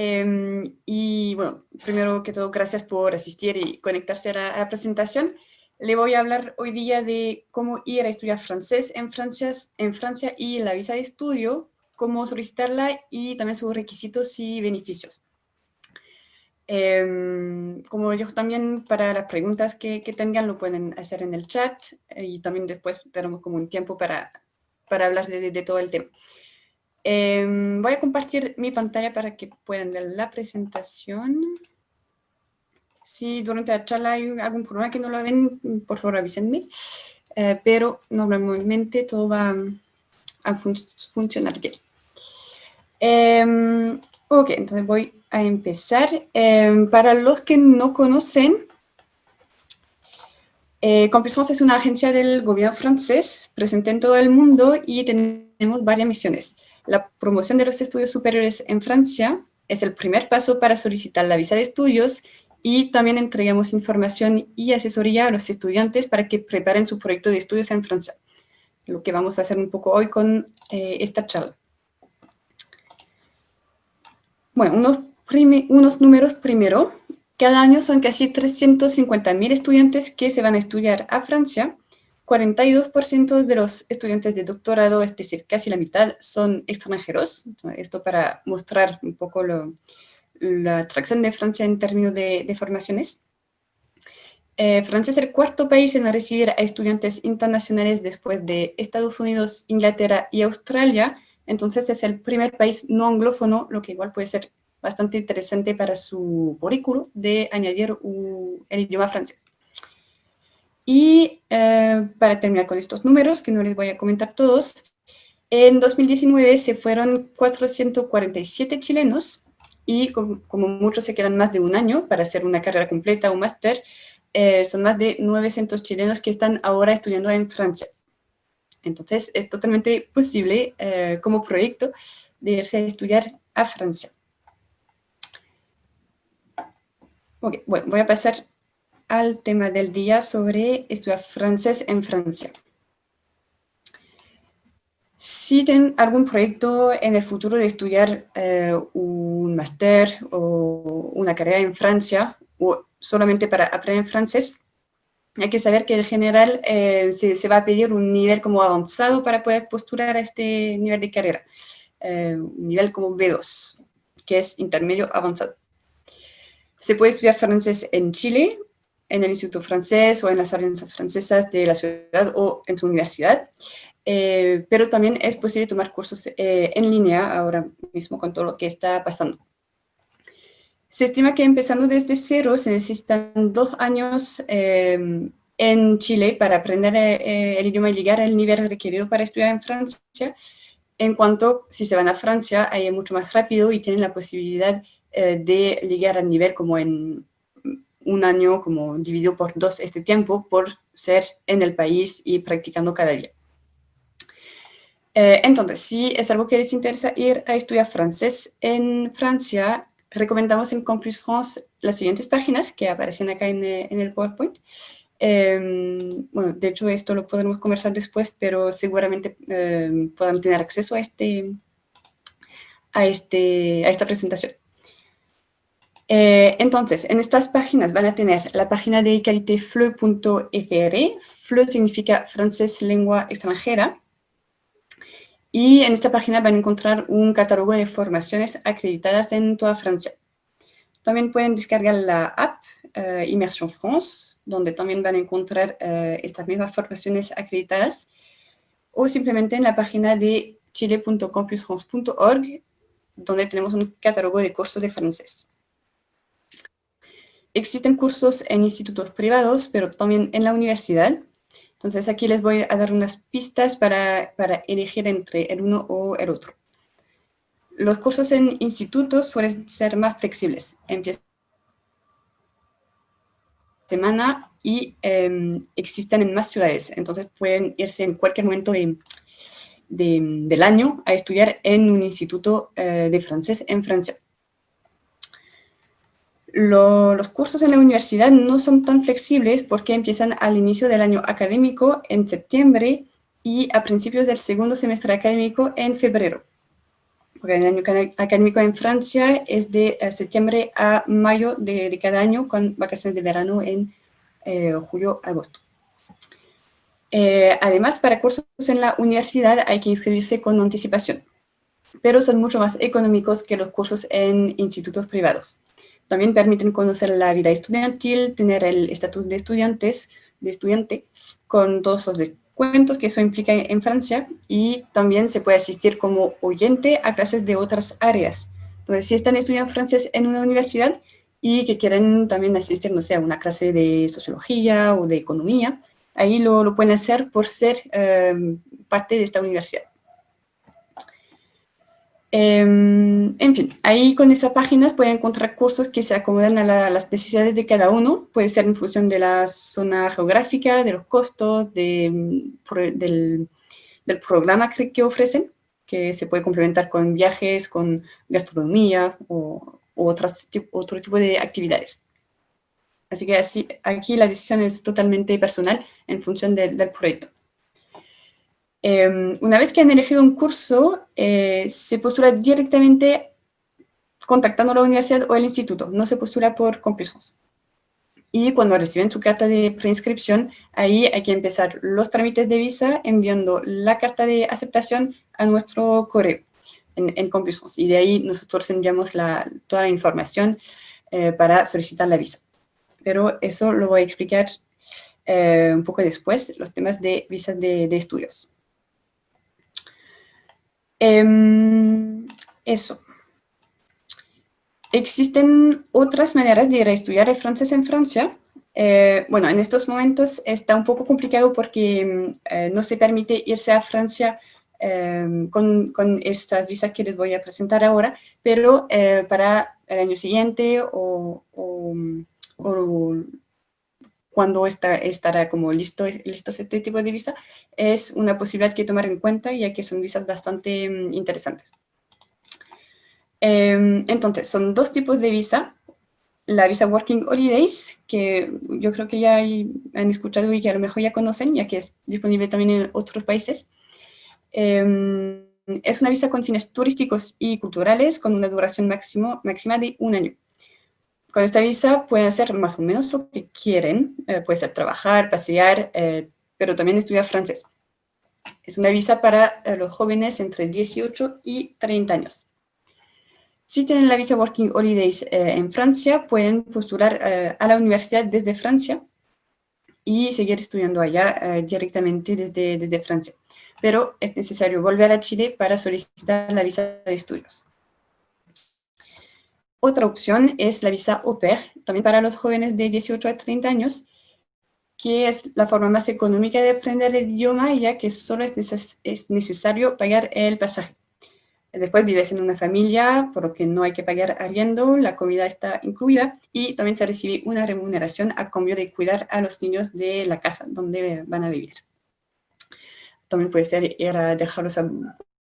Y bueno, primero que todo, gracias por asistir y conectarse a la presentación. Le voy a hablar hoy día de cómo ir a estudiar francés en Francia y la visa de estudio, cómo solicitarla y también sus requisitos y beneficios. Como yo también, para las preguntas que tengan, lo pueden hacer en el chat y también después tenemos como un tiempo para hablar de todo el tema. Voy a compartir mi pantalla para que puedan ver la presentación. Si durante la charla hay algún problema que no lo ven, por favor avísenme. Pero normalmente todo va a funcionar bien. Ok, entonces voy a empezar. Para los que no conocen, Campus France es una agencia del gobierno francés presente en todo el mundo y tenemos varias misiones. La promoción de los estudios superiores en Francia es el primer paso para solicitar la visa de estudios y también entregamos información y asesoría a los estudiantes para que preparen su proyecto de estudios en Francia. Lo que vamos a hacer un poco hoy con esta charla. Bueno, unos números primero. Cada año son casi 350.000 estudiantes que se van a estudiar a Francia. 42% de los estudiantes de doctorado, es decir, casi la mitad, son extranjeros. Esto para mostrar un poco la atracción de Francia en términos de formaciones. Francia es el cuarto país en recibir a estudiantes internacionales después de Estados Unidos, Inglaterra y Australia. Entonces es el primer país no anglófono, lo que igual puede ser bastante interesante para su currículo de añadir el idioma francés. Y para terminar con estos números, que no les voy a comentar todos, en 2019 se fueron 447 chilenos y como muchos se quedan más de un año para hacer una carrera completa o máster, son más de 900 chilenos que están ahora estudiando en Francia. Entonces, es totalmente posible como proyecto de irse a estudiar a Francia. Okay, bueno, voy a pasar al tema del día sobre estudiar francés en Francia. Si tienen algún proyecto en el futuro de estudiar un máster o una carrera en Francia, o solamente para aprender francés, hay que saber que en general se va a pedir un nivel como avanzado para poder postular a este nivel de carrera. Un nivel como B2, que es intermedio avanzado. Se puede estudiar francés en Chile, en el Instituto Francés o en las alianzas francesas de la ciudad o en su universidad. Pero también es posible tomar cursos en línea ahora mismo con todo lo que está pasando. Se estima que empezando desde cero se necesitan 2 años en Chile para aprender el idioma y llegar al nivel requerido para estudiar en Francia. En cuanto, si se van a Francia, es mucho más rápido y tienen la posibilidad de llegar al nivel como en un año, como dividido por 2 este tiempo, por ser en el país y practicando cada día. Entonces, si es algo que les interesa ir a estudiar francés en Francia, recomendamos en Campus France las siguientes páginas que aparecen acá en el PowerPoint. Bueno, de hecho, esto lo podremos conversar después, pero seguramente puedan tener acceso a esta presentación. Entonces, en estas páginas van a tener la página de qualitéfleu.fr. FLEU significa francés lengua extranjera. Y en esta página van a encontrar un catálogo de formaciones acreditadas en toda Francia. También pueden descargar la app Immersion France, donde también van a encontrar estas mismas formaciones acreditadas, o simplemente en la página de chile.campusfrance.org, donde tenemos un catálogo de cursos de francés. Existen cursos en institutos privados, pero también en la universidad. Entonces aquí les voy a dar unas pistas para elegir entre el uno o el otro. Los cursos en institutos suelen ser más flexibles. Empiezan semana y existen en más ciudades. Entonces pueden irse en cualquier momento del año a estudiar en un instituto de francés en Francia. Los cursos en la universidad no son tan flexibles porque empiezan al inicio del año académico en septiembre y a principios del segundo semestre académico en febrero. porque el año académico en Francia es de septiembre a mayo de cada año, con vacaciones de verano en julio-agosto. Además, para cursos en la universidad hay que inscribirse con anticipación, pero son mucho más económicos que los cursos en institutos privados. También permiten conocer la vida estudiantil, tener el estatus de estudiante, con todos los descuentos que eso implica en Francia, y también se puede asistir como oyente a clases de otras áreas. Entonces, si están estudiando francés en una universidad y que quieren también asistir, no sé, a una clase de sociología o de economía, ahí lo pueden hacer por ser parte de esta universidad. En fin, ahí con estas páginas pueden encontrar cursos que se acomodan a las necesidades de cada uno. Puede ser en función de la zona geográfica, de los costos, del programa que ofrecen, que se puede complementar con viajes, con gastronomía o otro tipo de actividades. Así que aquí la decisión es totalmente personal en función del proyecto. Una vez que han elegido un curso, se postula directamente contactando a la universidad o el instituto, no se postula por Complutense. Y cuando reciben su carta de preinscripción, ahí hay que empezar los trámites de visa enviando la carta de aceptación a nuestro correo en Complutense. Y de ahí nosotros enviamos toda la información para solicitar la visa. Pero eso lo voy a explicar un poco después, los temas de visas de estudios. Eso. Existen otras maneras de ir a estudiar el francés en Francia. Bueno, en estos momentos está un poco complicado porque no se permite irse a Francia con estas visas que les voy a presentar ahora, pero para el año siguiente o cuando estará como listo este tipo de visa, es una posibilidad que tomar en cuenta, ya que son visas bastante interesantes. Entonces, son dos tipos de visa. La visa Working Holidays, que yo creo que ya han escuchado y que a lo mejor ya conocen, ya que es disponible también en otros países. Es una visa con fines turísticos y culturales, con una duración máxima de 1 año. Con esta visa pueden hacer más o menos lo que quieren, puede ser trabajar, pasear, pero también estudiar francés. Es una visa para los jóvenes entre 18 y 30 años. Si tienen la visa Working Holidays en Francia, pueden postular a la universidad desde Francia y seguir estudiando allá directamente desde Francia. Pero es necesario volver a Chile para solicitar la visa de estudios. Otra opción es la visa Au Pair, también para los jóvenes de 18 a 30 años, que es la forma más económica de aprender el idioma, ya que solo es necesario pagar el pasaje. Después vives en una familia, por lo que no hay que pagar arriendo, la comida está incluida y también se recibe una remuneración a cambio de cuidar a los niños de la casa donde van a vivir. También puede ser ir a dejarlos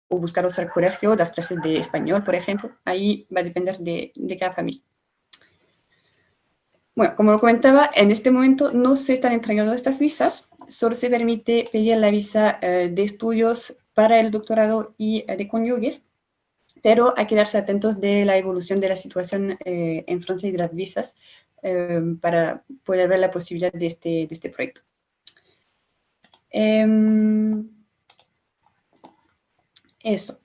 o buscarlos al colegio, dar clases de español, por ejemplo. Ahí va a depender de cada familia. Bueno, como lo comentaba, en este momento no se están entregando estas visas, solo se permite pedir la visa de estudios para el doctorado y de cónyuges, pero hay que darse atentos de la evolución de la situación en Francia y de las visas para poder ver la posibilidad de este proyecto. Eso.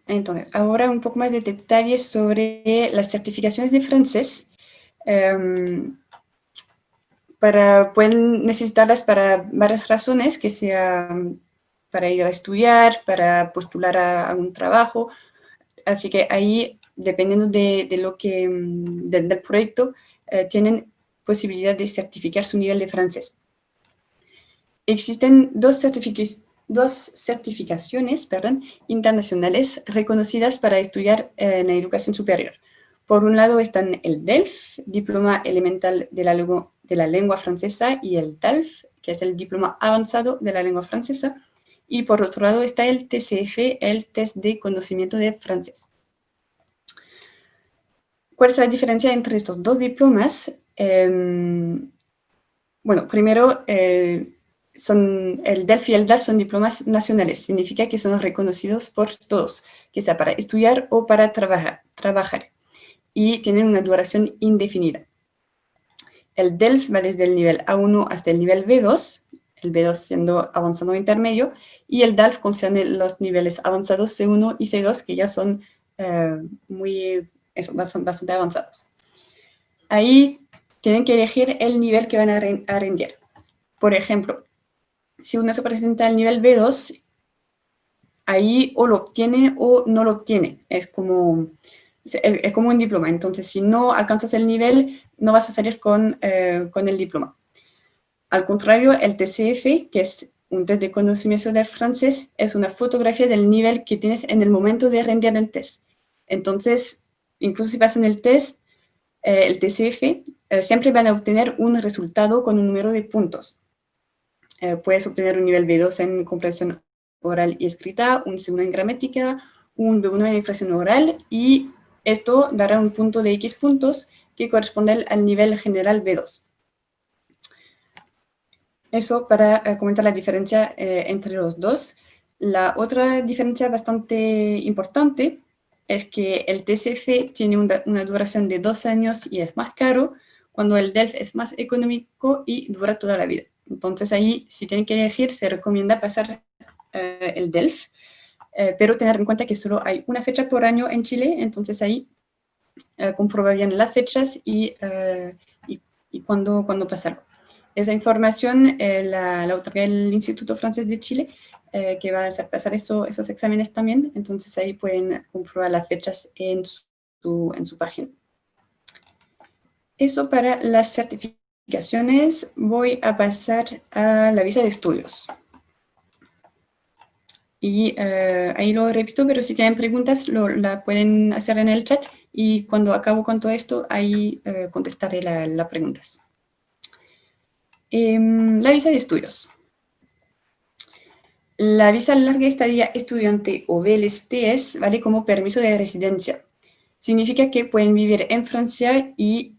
Entonces, ahora un poco más de detalles sobre las certificaciones de francés. Pueden necesitarlas para varias razones, que sea para ir a estudiar, para postular a algún trabajo. Así que ahí, dependiendo del proyecto, tienen posibilidad de certificar su nivel de francés. Existen dos certificaciones internacionales reconocidas para estudiar en la educación superior. Por un lado están el DELF, Diploma Elemental de la Lengua Francesa, y el TALF, que es el Diploma Avanzado de la Lengua Francesa. Y por otro lado está el TCF, el Test de Conocimiento de Francés. ¿Cuál es la diferencia entre estos dos diplomas? Bueno, primero, el DELF y el DALF son diplomas nacionales, significa que son reconocidos por todos, que sea para estudiar o para trabajar, y tienen una duración indefinida. El DELF va desde el nivel A1 hasta el nivel B2, el B2 siendo avanzado o intermedio, y el DALF concierne los niveles avanzados C1 y C2, que ya son bastante avanzados. Ahí tienen que elegir el nivel que van a rendir. Por ejemplo, si uno se presenta al nivel B2, ahí o lo obtiene o no lo obtiene. Es como un diploma. Entonces, si no alcanzas el nivel, no vas a salir con el diploma. Al contrario, el TCF, que es un test de conocimiento del francés, es una fotografía del nivel que tienes en el momento de rendir el test. Entonces, incluso si pasan el test, el TCF, siempre van a obtener un resultado con un número de puntos. Puedes obtener un nivel B2 en comprensión oral y escrita, un C1 en gramática, un B1 en expresión oral, y esto dará un punto de X puntos que corresponde al nivel general B2. Eso para comentar la diferencia entre los dos. La otra diferencia bastante importante es que el TCF tiene una duración de 2 años y es más caro, cuando el DELF es más económico y dura toda la vida. Entonces ahí, si tienen que elegir, se recomienda pasar el DELF, pero tener en cuenta que solo hay una fecha por año en Chile, entonces ahí comprueba bien las fechas y cuándo pasarlo. Esa información la otorga el Instituto Francés de Chile, que va a hacer pasar esos exámenes también, entonces ahí pueden comprobar las fechas en su página. Eso para las certificaciones. Voy a pasar a la visa de estudios. Y ahí lo repito, pero si tienen preguntas, la pueden hacer en el chat, y cuando acabo con todo esto, ahí contestaré las preguntas. La visa de estudios. La visa larga estadía estudiante o VLSTS vale como permiso de residencia. Significa que pueden vivir en Francia y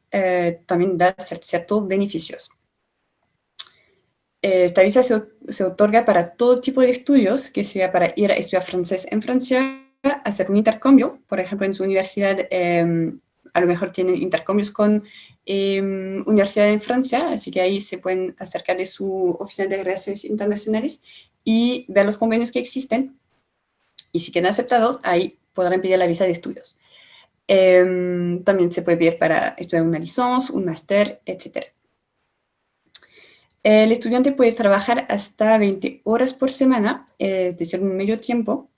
también da ciertos beneficios. Esta visa se otorga para todo tipo de estudios, que sea para ir a estudiar francés en Francia, hacer un intercambio, por ejemplo, en su universidad a lo mejor tienen intercambios con universidad en Francia, así que ahí se pueden acercar de su oficina de relaciones internacionales y ver los convenios que existen, y si quedan aceptados, ahí podrán pedir la visa de estudios. También se puede pedir para estudiar una licencia, un máster, etc. El estudiante puede trabajar hasta 20 horas por semana, es decir, un medio tiempo.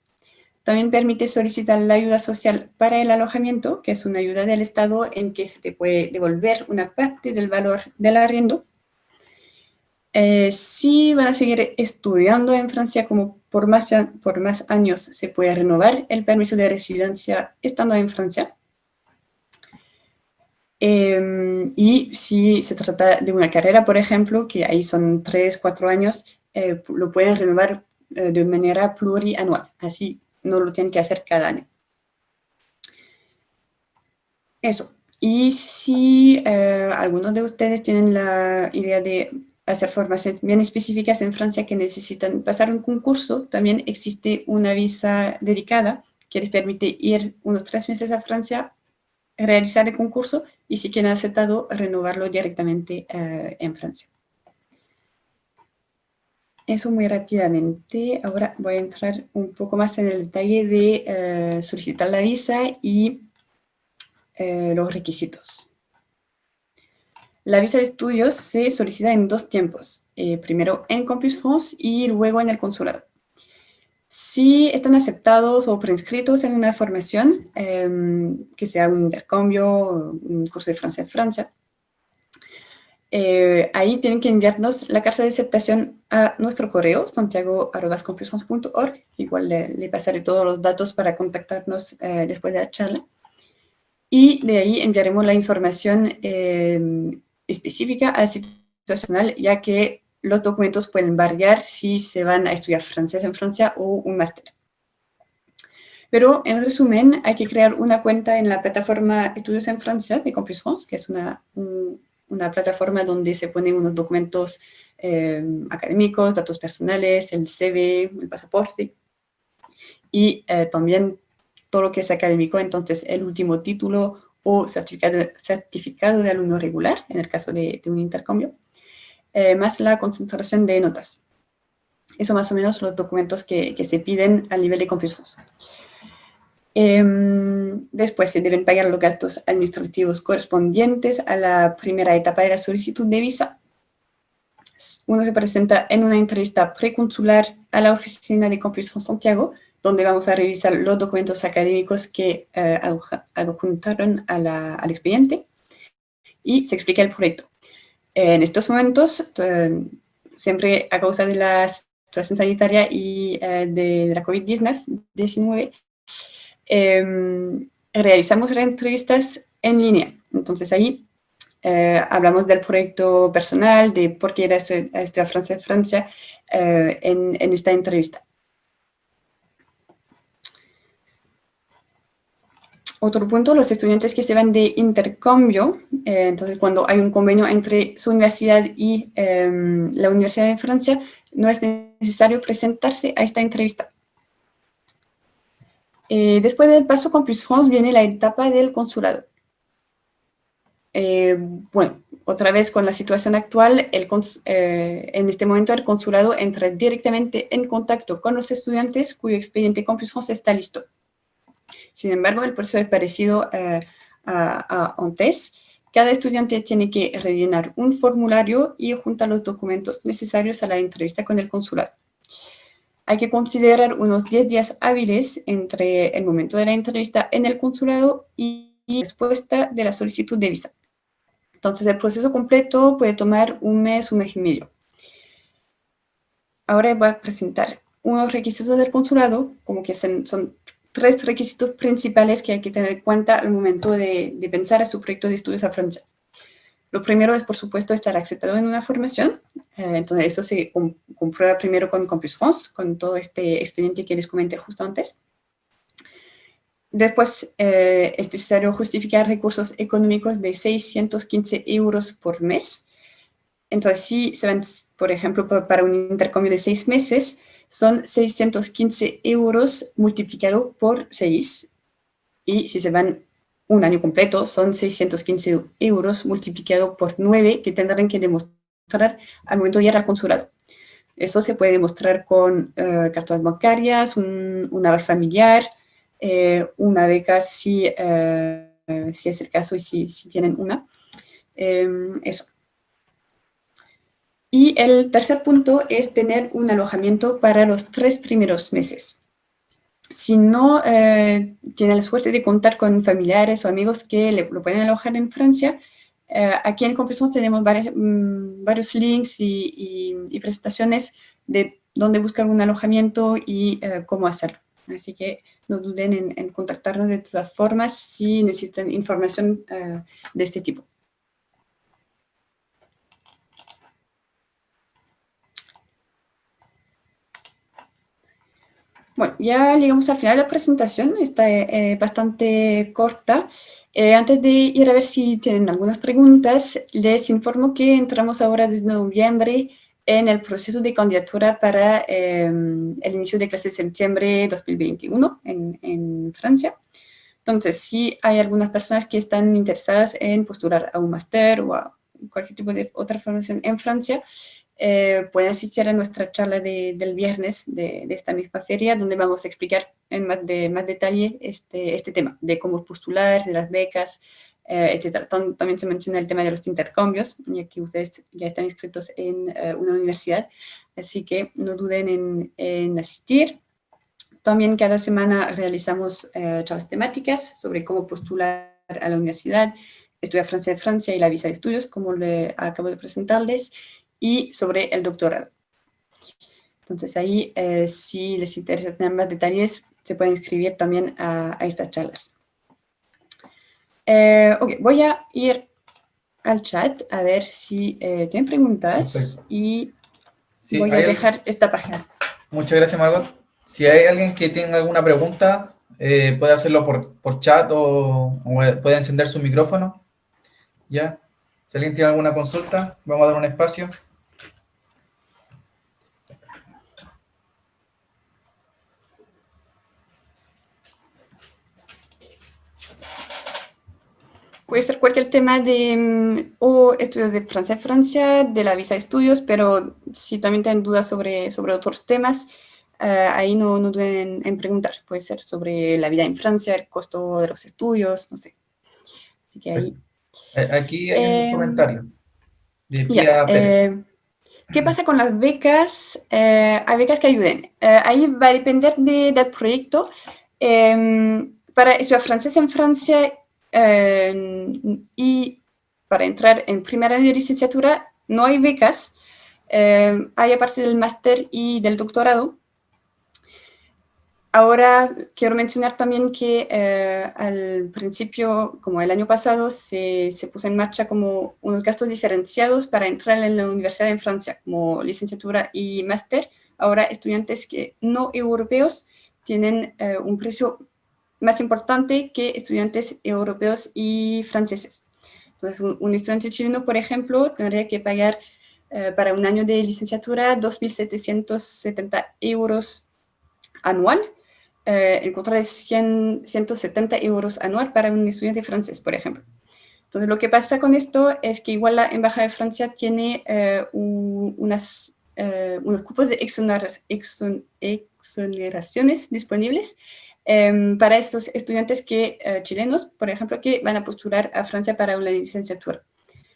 También permite solicitar la ayuda social para el alojamiento, que es una ayuda del Estado en que se te puede devolver una parte del valor del arriendo. Si van a seguir estudiando en Francia como por más años, se puede renovar el permiso de residencia estando en Francia. Y si se trata de una carrera, por ejemplo, que ahí son 3, 4 años, lo pueden renovar de manera plurianual, así no lo tienen que hacer cada año. Eso. Y si algunos de ustedes tienen la idea de hacer formaciones bien específicas en Francia que necesitan pasar un concurso, también existe una visa dedicada que les permite ir unos 3 meses a Francia, realizar el concurso, y si quieren aceptado, renovarlo directamente en Francia. Eso muy rápidamente. Ahora voy a entrar un poco más en el detalle de solicitar la visa y los requisitos. La visa de estudios se solicita en 2 tiempos, primero en Campus France y luego en el consulado. Si están aceptados o preinscritos en una formación, que sea un intercambio, un curso de francés en Francia, ahí tienen que enviarnos la carta de aceptación a nuestro correo, santiago@campusfrance.org. Igual le pasaré todos los datos para contactarnos después de la charla. Y de ahí enviaremos la información específica al sitio nacional, ya que los documentos pueden variar si se van a estudiar francés en Francia o un máster. Pero, en resumen, hay que crear una cuenta en la plataforma Estudios en Francia de Campus France, que es una plataforma donde se ponen unos documentos académicos, datos personales, el CV, el pasaporte, y también todo lo que es académico, entonces el último título o certificado de alumno regular, en el caso de un intercambio, más la concentración de notas. Eso más o menos los documentos que se piden a nivel de Complutense. Después se deben pagar los gastos administrativos correspondientes a la primera etapa de la solicitud de visa. Uno se presenta en una entrevista preconsular a la oficina de Complutense Santiago, donde vamos a revisar los documentos académicos que adjuntaron al expediente y se explica el proyecto. En estos momentos, siempre a causa de la situación sanitaria y de la COVID-19, realizamos entrevistas en línea. Entonces ahí hablamos del proyecto personal, de por qué era estudiar Francia en esta entrevista. Otro punto, los estudiantes que se van de intercambio, entonces cuando hay un convenio entre su universidad y la Universidad de Francia, no es necesario presentarse a esta entrevista. Después del paso Complutense viene la etapa del consulado. Bueno, otra vez con la situación actual, en este momento el consulado entra directamente en contacto con los estudiantes cuyo expediente Complutense está listo. Sin embargo, el proceso es parecido a antes. Cada estudiante tiene que rellenar un formulario y juntar los documentos necesarios a la entrevista con el consulado. Hay que considerar unos 10 días hábiles entre el momento de la entrevista en el consulado y respuesta de la solicitud de visa. Entonces, el proceso completo puede tomar un mes y medio. Ahora voy a presentar unos requisitos del consulado, como que son 3 requisitos principales que hay que tener en cuenta al momento de pensar en su proyecto de estudios a Francia. Lo primero es, por supuesto, estar aceptado en una formación. Entonces, eso se comprueba primero con Complutense, con todo este expediente que les comenté justo antes. Después, es necesario justificar recursos económicos de 615 euros por mes. Entonces, si se van, por ejemplo, para un intercambio de 6 meses, son 615 euros multiplicado por 6. Y si se van un año completo, son 615 euros multiplicado por 9 que tendrán que demostrar al momento de ir al consulado. Eso se puede demostrar con cartas bancarias, un aval familiar, una beca si es el caso y si tienen una. Eso. Y el tercer punto es tener un alojamiento para los 3 primeros meses. Si no tienen la suerte de contar con familiares o amigos que lo pueden alojar en Francia, aquí en Complutense tenemos varios links y presentaciones de dónde buscar un alojamiento y cómo hacerlo. Así que no duden en contactarnos de todas formas si necesitan información de este tipo. Bueno, ya llegamos al final de la presentación, está bastante corta. Antes de ir a ver si tienen algunas preguntas, les informo que entramos ahora desde noviembre en el proceso de candidatura para el inicio de clases de septiembre 2021 en Francia. Entonces, si hay algunas personas que están interesadas en postular a un máster o a cualquier tipo de otra formación en Francia, pueden asistir a nuestra charla del viernes de esta misma feria, donde vamos a explicar en más detalle este tema, de cómo postular, de las becas, etc. También se menciona el tema de los intercambios, ya que ustedes ya están inscritos en una universidad, así que no duden en asistir. También cada semana realizamos charlas temáticas sobre cómo postular a la universidad, estudiar Francia de Francia y la visa de estudios, como le acabo de presentarles, y sobre el doctorado. Entonces ahí, si les interesa tener más detalles, se pueden inscribir también a estas charlas. Ok, voy a ir al chat a ver si tienen preguntas. Perfecto. Y sí, voy a dejar esta página. Muchas gracias, Margot. Si hay alguien que tenga alguna pregunta, puede hacerlo por chat o puede encender su micrófono. ¿Ya? Si alguien tiene alguna consulta, vamos a dar un espacio. puede ser cualquier tema de o estudios de Francia, de la visa de estudios, pero si también tienen dudas sobre otros temas, ahí no duden en preguntar. Puede ser sobre la vida en Francia, el costo de los estudios, no sé. Así que ahí... Aquí hay un comentario de Ya, Pía Pérez. ¿qué pasa con las becas? Hay becas que ayuden. Ahí va a depender del proyecto. Para estudiar francés en Francia y para entrar en primer año de licenciatura no hay becas. Hay aparte del máster y del doctorado. Ahora quiero mencionar también que al principio, como el año pasado, se puso en marcha como unos gastos diferenciados para entrar en la universidad en Francia, como licenciatura y máster. Ahora estudiantes que no europeos tienen un precio más importante que estudiantes europeos y franceses. Entonces, un estudiante chileno, por ejemplo, tendría que pagar para un año de licenciatura 2.770 euros anual, en contra de 170 euros anual para un estudiante francés, por ejemplo. Entonces, lo que pasa con esto es que igual la Embajada de Francia tiene unos cupos de exoneraciones disponibles para estos estudiantes chilenos, por ejemplo, que van a postular a Francia para una licenciatura.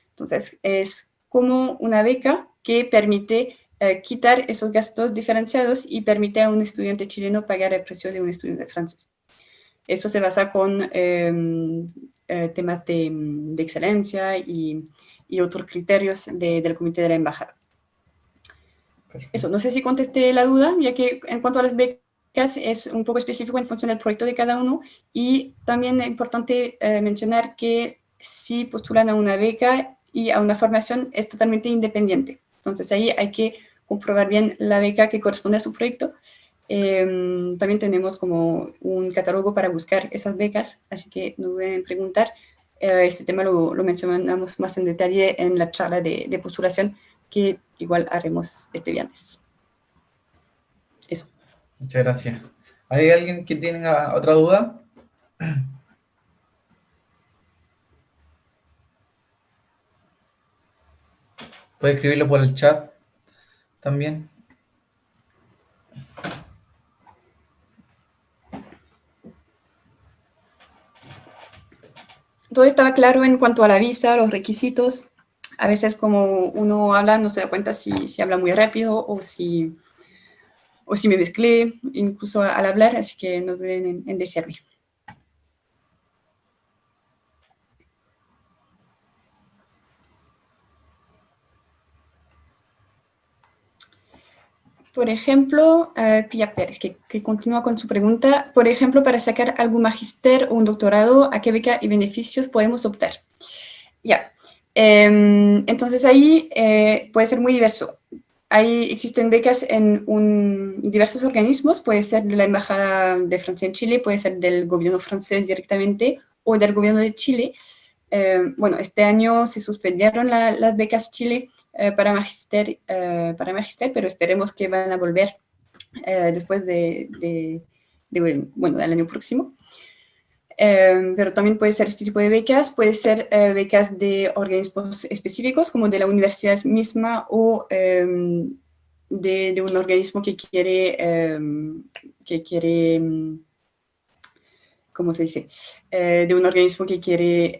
Entonces, es como una beca que permite quitar esos gastos diferenciados y permite a un estudiante chileno pagar el precio de un estudiante francés. Eso se basa con temas de excelencia y otros criterios del comité de la embajada. Eso, no sé si contesté la duda, ya que en cuanto a las becas es un poco específico en función del proyecto de cada uno, y también es importante mencionar que si postulan a una beca y a una formación es totalmente independiente. Entonces ahí hay que comprobar bien la beca que corresponde a su proyecto. También tenemos como un catálogo para buscar esas becas, así que no duden en preguntar. Este tema lo mencionamos más en detalle en la charla de postulación que igual haremos este viernes. Eso. Muchas gracias. ¿Hay alguien que tenga otra duda? Puede escribirlo por el chat también. Todo estaba claro en cuanto a la visa, los requisitos. A veces como uno habla no se da cuenta si habla muy rápido o si me mezclé incluso al hablar, así que no duden en desearme. Por ejemplo, Pia Pérez, que continúa con su pregunta. Por ejemplo, para sacar algún magíster o un doctorado, ¿a qué beca y beneficios podemos optar? Ya. Entonces ahí puede ser muy diverso. Existen becas en diversos organismos, puede ser de la Embajada de Francia en Chile, puede ser del gobierno francés directamente o del gobierno de Chile. Bueno, este año se suspendieron las becas Chile para magister, pero esperemos que van a volver después bueno, del año próximo. Pero también puede ser este tipo de becas, puede ser becas de organismos específicos, como de la universidad misma o de un organismo que quiere ¿cómo se dice? De un organismo que quiere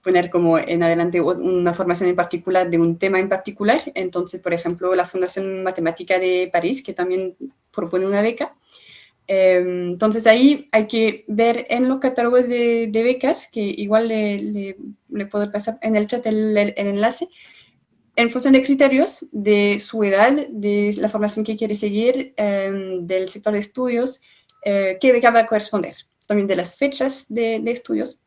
poner como en adelante una formación en particular de un tema en particular. Entonces, por ejemplo, la Fundación Matemática de París, que también propone una beca. Entonces ahí hay que ver en los catálogos de becas, que igual le puedo pasar en el chat el enlace, en función de criterios de su edad, de la formación que quiere seguir, del sector de estudios, qué beca va a corresponder. También de las fechas de estudios.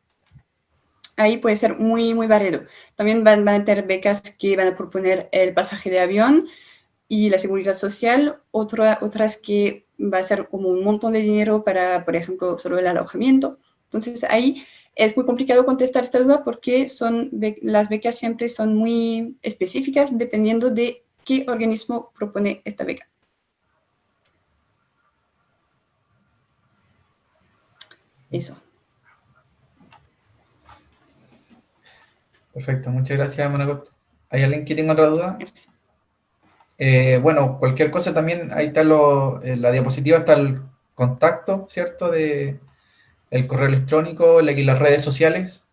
Ahí puede ser muy, muy variado. También van a tener becas que van a proponer el pasaje de avión y la seguridad social, otras que va a ser como un montón de dinero para, por ejemplo, solo el alojamiento. Entonces ahí es muy complicado contestar esta duda porque las becas siempre son muy específicas dependiendo de qué organismo propone esta beca. Eso. Perfecto, muchas gracias, Margot. ¿Hay alguien que tenga otra duda? Bueno, cualquier cosa también, ahí está en la diapositiva está el contacto, ¿cierto? De el correo electrónico, y las redes sociales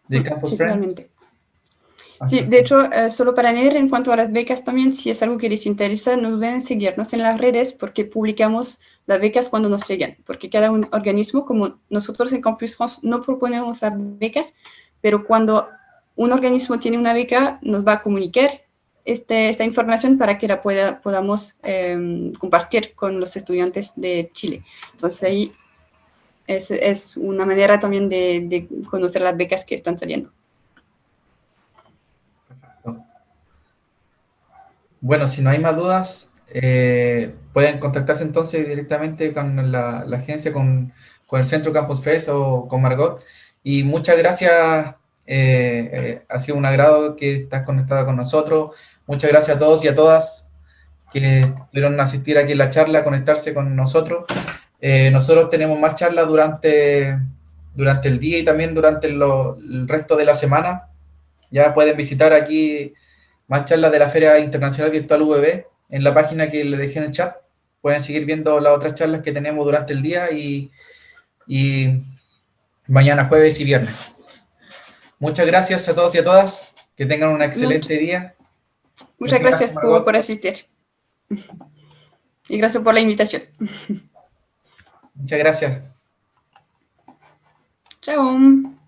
de Campus Sí, Friends. totalmente. Sí, Así de que, hecho, solo para añadir en cuanto a las becas también, si es algo que les interesa, no duden en seguirnos en las redes porque publicamos las becas cuando nos llegan, porque cada un organismo, como nosotros en Campus France no proponemos las becas, pero cuando un organismo tiene una beca, nos va a comunicar esta información para que la podamos compartir con los estudiantes de Chile. Entonces ahí es una manera también de conocer las becas que están saliendo. perfecto. Bueno, si no hay más dudas, pueden contactarse entonces directamente con la agencia, con el Centro Campus Fest o con Margot. Y muchas gracias, ha sido un agrado que estás conectada con nosotros. Muchas gracias a todos y a todas que pudieron asistir aquí en la charla, conectarse con nosotros. Nosotros tenemos más charlas durante el día y también durante el resto de la semana. Ya pueden visitar aquí más charlas de la Feria Internacional Virtual VB en la página que les dejé en el chat. Pueden seguir viendo las otras charlas que tenemos durante el día y mañana jueves y viernes. Muchas gracias a todos y a todas. Que tengan un excelente día. Muchas Muchas gracias, gracias por Margot. asistir y gracias por la invitación. Muchas gracias. Chao.